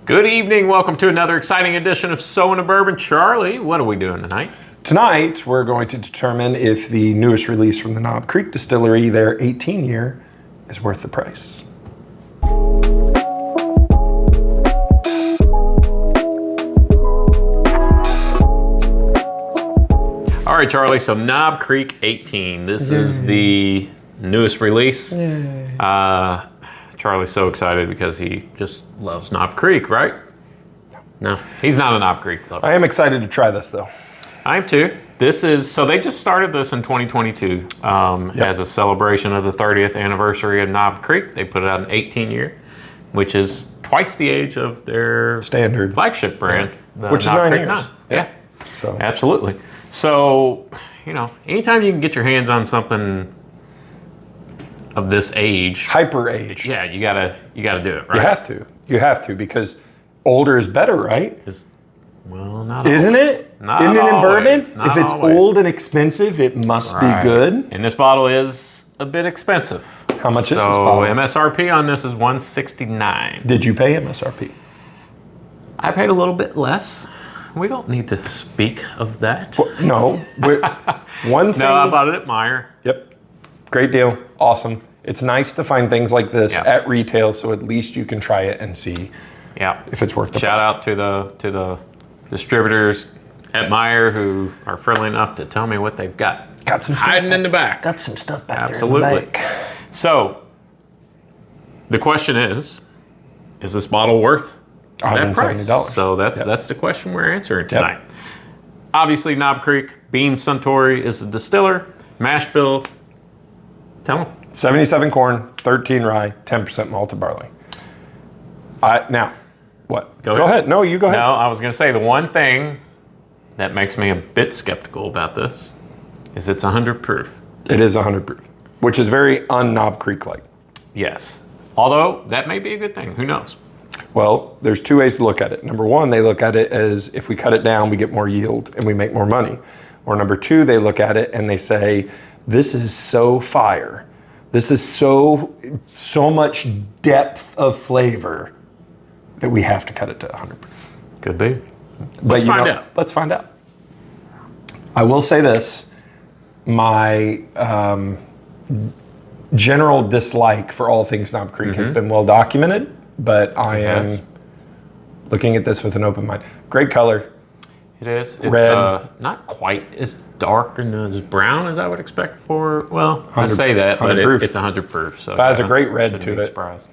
Good evening. Welcome to another exciting edition of Sowing a Bourbon. Charlie, what are we doing tonight? Tonight, we're going to determine if the newest release from the Knob Creek Distillery, their 18-year, is worth the price. All right, Charlie, so Knob Creek 18. This is the newest release. Charlie's so excited because he just loves Knob Creek, right? No, he's not a Knob Creek lover. I am excited to try this, though. I am too. So they just started this in 2022 as a celebration of the 30th anniversary of Knob Creek. They put it out in 18-year, which is twice the age of their standard flagship brand, which is Knob 9 Creek years. 9. Yeah. So absolutely. So, you know, anytime you can get your hands on something of this age, hyper age. Yeah, you gotta do it, right? You have to, because older is better, right? Well, not Isn't always. it? Not Isn't it in always. bourbon? Not If it's always. old and expensive, it must be good. And this bottle is a bit expensive. How much is this bottle? So MSRP on this is $169. Did you pay MSRP? I paid a little bit less. We don't need to speak of that. Well, no. One thing. No, I bought it at Meyer. Yep. Great deal. Awesome. It's nice to find things like this at retail, so at least you can try it and see if it's worth the Shout out to the distributors at Meyer who are friendly enough to tell me what they've got. Got some stuff hiding in the back. Got some stuff back Absolutely. there in the back. So the question is this bottle worth that price? $170. So that's the question we're answering tonight. Obviously, Knob Creek, Beam Suntory is the distiller. Mashbill, tell them. 77 corn, 13 rye, 10% malted barley. Now, what? Go ahead. No, you go ahead. No, I was going to say the one thing that makes me a bit skeptical about this is it's 100 proof. It is 100 proof, which is very un-Knob Creek-like. Yes. Although, that may be a good thing. Who knows? Well, there's two ways to look at it. Number one, they look at it as if we cut it down, we get more yield and we make more money. Or number two, they look at it and they say, this is so fire. This is so much depth of flavor that we have to cut it to 100 proof. Could be. Let's find out. Let's find out. I will say this. My general dislike for all things Knob Creek has been well documented, but I am looking at this with an open mind. Great color. It is. It's red. Not quite as dark and as brown as I would expect for, well, I say that, but it's 100 proof. So it has a great red to it. Surprised.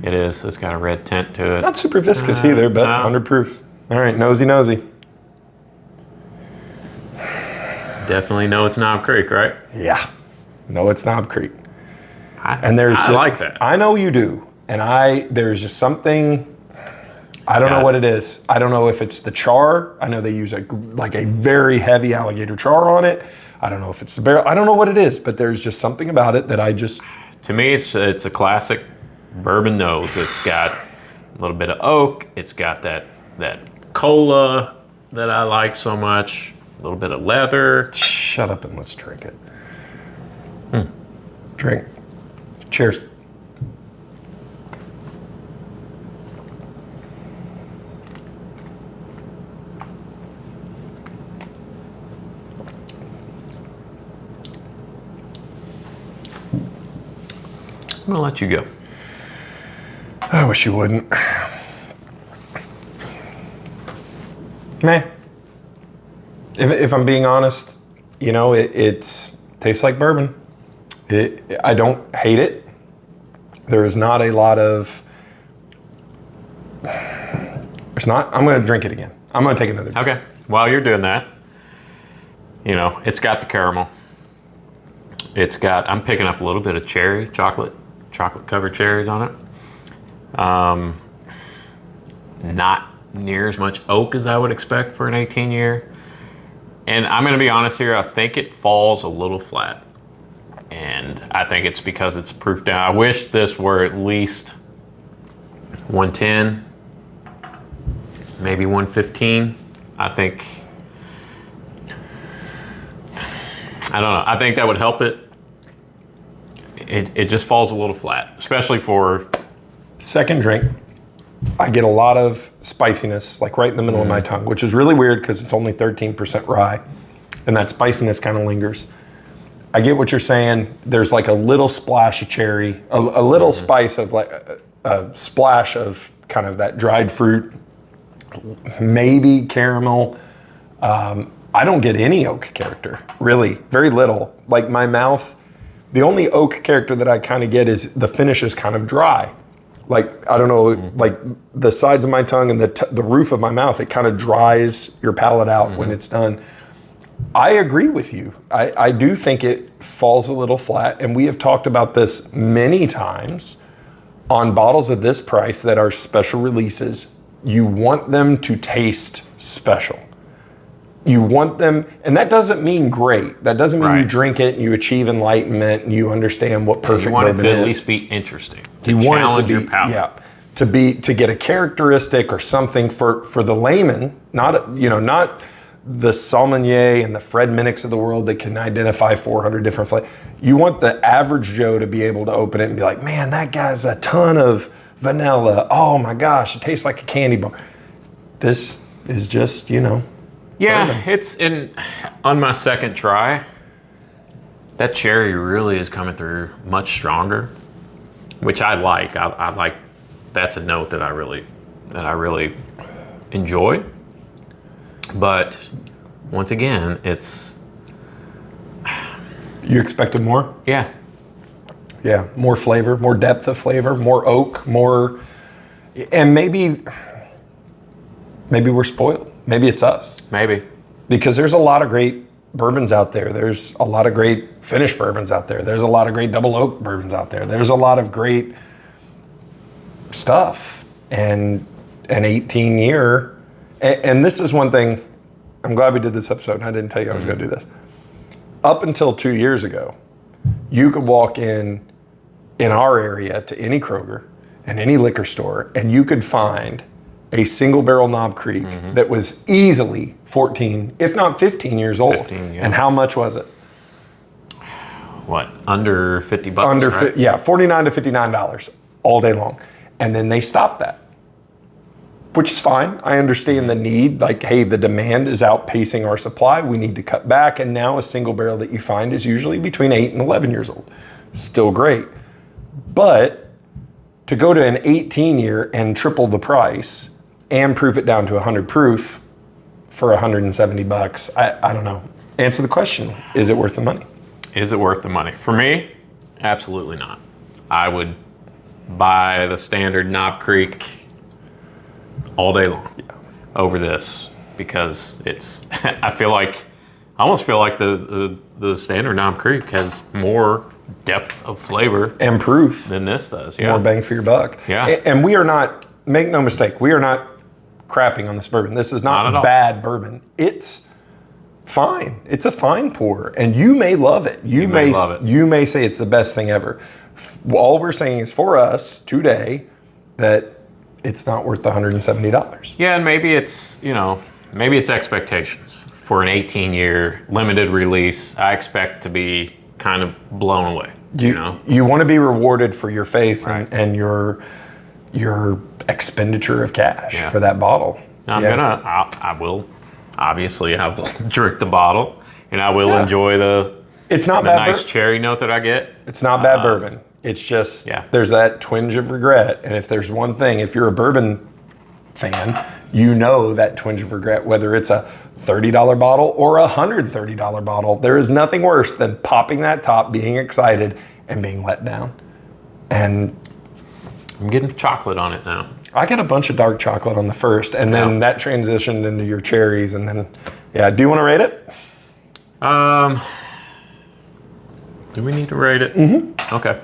It is. It's got a red tint to it. Not super viscous either, but 100 proof. All right, nosy. Definitely know it's Knob Creek, right? Yeah. No, it's Knob Creek. I like that. I know you do. And there's just something, I don't know what it is. I don't know if it's the char. I know they use a very heavy alligator char on it. I don't know if it's the barrel. I don't know what it is, but there's just something about it that I just... To me, it's a classic bourbon nose. It's got a little bit of oak. It's got that cola that I like so much. A little bit of leather. Shut up and let's drink it. Drink. Cheers. I'm gonna let you go. I wish you wouldn't. Meh. If I'm being honest, you know, it tastes like bourbon. I don't hate it. There is not a lot of... I'm gonna drink it again. I'm gonna take another drink. Okay, while you're doing that, you know, it's got the caramel. I'm picking up a little bit of chocolate covered cherries on it. Not near as much oak as I would expect for an 18-year. And I'm gonna be honest here, I think it falls a little flat. And I think it's because it's proof down. I wish this were at least 110, maybe 115. I don't know, I think that would help it. It just falls a little flat, especially for... Second drink. I get a lot of spiciness, like right in the middle of my tongue, which is really weird because it's only 13% rye, and that spiciness kind of lingers. I get what you're saying. There's like a little splash of cherry, a little spice of like a splash of kind of that dried fruit, maybe caramel. I don't get any oak character, really, very little. Like my mouth, the only oak character that I kind of get is the finish is kind of dry. Like, I don't know, like the sides of my tongue and the roof of my mouth, it kind of dries your palate out when it's done. I agree with you. I do think it falls a little flat, and we have talked about this many times on bottles of this price that are special releases. You want them to taste special. You want them, and that doesn't mean great. That doesn't mean you drink it and you achieve enlightenment and you understand what perfect bourbon is. You want it to at least be interesting. You want it to be, your palate. To get a characteristic or something for the layman, not the sommelier and the Fred Minnicks of the world that can identify 400 different flavors. You want the average Joe to be able to open it and be like, man, that guy's a ton of vanilla. Oh my gosh, it tastes like a candy bar. This is just, Yeah, bourbon. it's on my second try, that cherry really is coming through much stronger, which I like. I like, that's a note that I really enjoy. But once again, it's... You expected more? Yeah. Yeah, more flavor, more depth of flavor, more oak, more... And maybe we're spoiled. Maybe it's us. Maybe. Because there's a lot of great bourbons out there. There's a lot of great finished bourbons out there. There's a lot of great double oak bourbons out there. There's a lot of great stuff. And an 18-year... And this is one thing, I'm glad we did this episode, and I didn't tell you I was going to do this. Up until 2 years ago, you could walk in our area to any Kroger and any liquor store, and you could find a single barrel knobcreek that was easily 14, if not 15 years old. 15, yeah. And how much was it? What, under $50? Right? Yeah, $49 to $59 all day long. And then they stopped that, which is fine. I understand the need, like, hey, the demand is outpacing our supply. We need to cut back. And now a single barrel that you find is usually between 8 and 11 years old. Still great. But to go to an 18-year and triple the price and proof it down to 100 proof for $170, I don't know. Answer the question. Is it worth the money? Is it worth the money? For me, absolutely not. I would buy the standard knobcreek all day long over this, because it's I almost feel like the standard knobcreek has more depth of flavor And proof. than this does. More bang for your buck. Yeah. And we are not, make no mistake, we are not crapping on this bourbon. This is Not at all. bad bourbon. It's fine. It's a fine pour, and you may love it. You may love it. You may say it's the best thing ever. All we're saying is for us today that it's not worth the $170. Yeah, and maybe it's expectations. For an 18-year limited release, I expect to be kind of blown away. You want to be rewarded for your faith Right. and your expenditure of cash for that bottle. Now, I will drink the bottle, and I will enjoy the It's not the bad. nice cherry note that I get. It's not bad bourbon. It's just there's that twinge of regret. And if there's one thing, if you're a bourbon fan, you know that twinge of regret, whether it's a $30 bottle or a $130 bottle. There is nothing worse than popping that top, being excited, and being let down. And I'm getting chocolate on it now. I got a bunch of dark chocolate on the first, and then that transitioned into your cherries, and then, do you want to rate it? Do we need to rate it? Mm-hmm. Okay.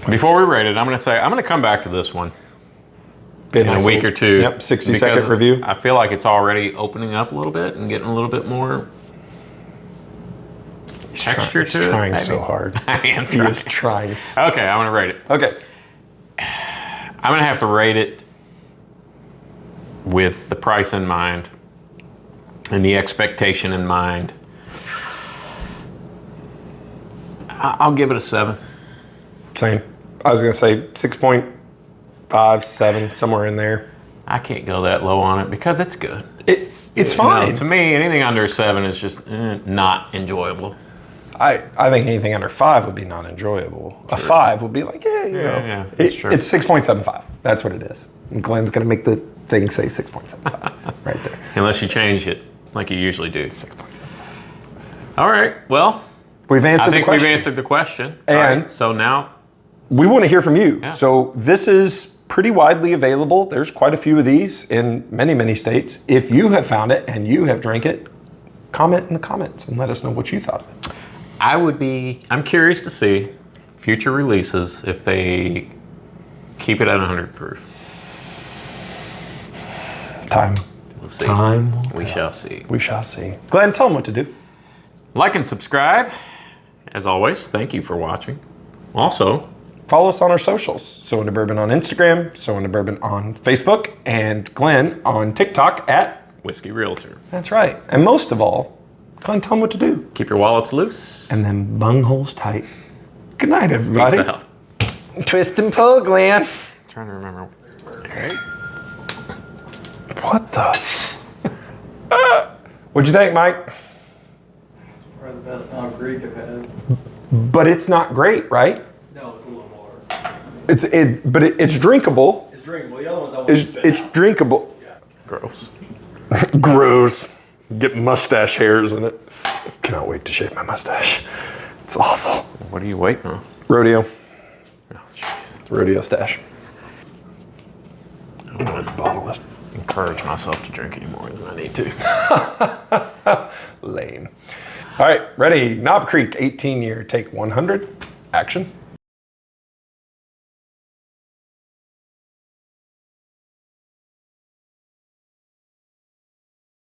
Before we rate it, I'm going to come back to this one in a week or two. Yep, 60-second review. I feel like it's already opening up a little bit and getting a little bit more texture to it. He's trying maybe. so hard. I am He is trying. Okay, I'm going to rate it. Okay. I'm going to have to rate it with the price in mind and the expectation in mind. I'll give it a 7. Same. I was going to say 6.5 5, 7, somewhere in there. I can't go that low on it because it's good. It's fine. To me, anything under 7 is just not enjoyable. I think anything under 5 would be not enjoyable. A 5 would be like, Yeah, that's true. It's 6.75. That's what it is. And Glenn's gonna make the thing say 6.75 right there. Unless you change it like you usually do. 6.75. All right. Well, We've answered I think the question. we've answered the question. And- All right, so now, We want to hear from you. Yeah. So this is pretty widely available. There's quite a few of these in many, many states. If you have found it and you have drank it, comment in the comments and let us know what you thought of it. I'm curious to see future releases if they keep it at 100 proof. Time. We'll see. Time will We tell. shall see. We shall see. Glenn, tell them what to do. Like and subscribe. As always, thank you for watching. Also, Follow us on our socials. So Into Bourbon on Instagram, So Into Bourbon on Facebook, and Glenn on TikTok at... Whiskey Realtor. That's right. And most of all, Glenn, tell them what to do. Keep your wallets loose. And then bungholes tight. Good night, everybody. Peace out. Twist and pull, Glenn. Trying to remember. What the? What'd you think, Mike? It's probably the best knobcreek I've had. But it's not great, right? No, it's a little more. It's drinkable. It's drinkable. The other ones I want to spit It's out. drinkable. Yeah. Gross. Gross. Get mustache hairs in it. Cannot wait to shave my mustache. It's awful. What are you waiting on? Rodeo. Oh, jeez. Rodeo stash. I don't want to Bottle it. encourage myself to drink any more than I need to. Lame. All right, ready. Knob Creek, 18 year, take 100. Action.